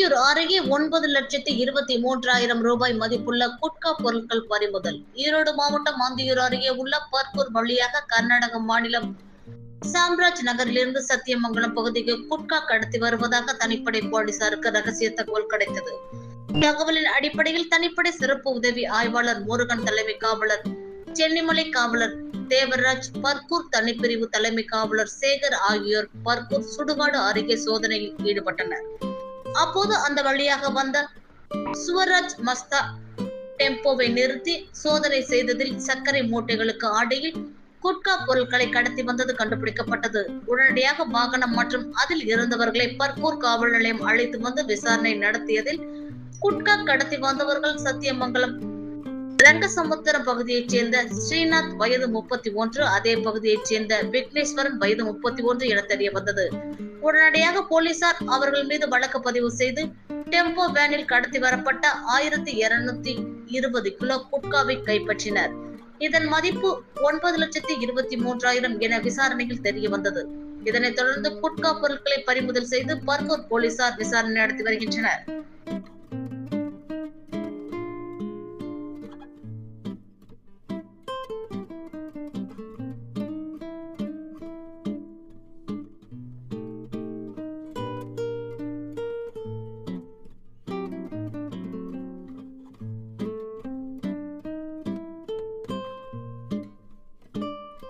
ஆந்தியூர் அருகே 9,23,000 ரூபாய் மதிப்புள்ள குட்கா பொருட்கள் பறிமுதல். ஈரோடு மாவட்டம் ஆந்தியூர் அருகே உள்ள பர்கூர் வழியாக கர்நாடக மாநிலம் சாம்ராஜ் நகரிலிருந்து சத்தியமங்கலம் பகுதிக்கு குட்கா கடத்தி வருவதாக தனிப்படை போலீசாருக்கு ரகசிய தகவல் கிடைத்தது. தகவலின் அடிப்படையில் தனிப்படை சிறப்பு உதவி ஆய்வாளர் முருகன், தலைமை காவலர் சென்னிமலை காவலர் தேவராஜ், பர்கூர் தனிப்பிரிவு தலைமை காவலர் சேகர் ஆகியோர் பர்கூர் சுடுகாடு அருகே சோதனையில் ஈடுபட்டனர். அப்போது அந்த வழியாக வந்த சுவராஜ் மஸ்தா டெம்போவை நிறுத்தி சோதனை செய்ததில் சர்க்கரை மூட்டைகளுக்கு அடியில் குட்கா பொருட்களை கடத்தி வந்தது கண்டுபிடிக்கப்பட்டது. உடனடியாக வாகனம் மற்றும் அதில் இருந்தவர்களை பர்கூர் காவல் நிலையம் அழைத்து வந்து விசாரணை நடத்தியதில் குட்கா கடத்தி வந்தவர்கள் சத்தியமங்கலம் ரங்கசமுத்திரம் பகுதியைச் சேர்ந்த ஸ்ரீநாத் வயது 31, அதே பகுதியைச் சேர்ந்த விக்னேஸ்வரன் வயது 31 என தெரிய வந்தது. உடனடியாக போலீசார் அவர்கள் மீது வழக்கு பதிவு செய்து டெம்போ வேனில் கடத்தி வரப்பட்ட 1220 கிலோ குட்காவை கைப்பற்றினர். இதன் மதிப்பு 9,23,000 என விசாரணையில் தெரிய வந்தது. இதனைத் தொடர்ந்து குட்கா பொருட்களை பறிமுதல் செய்து பர்கூர் போலீசார் விசாரணை நடத்தி வருகின்றனர்.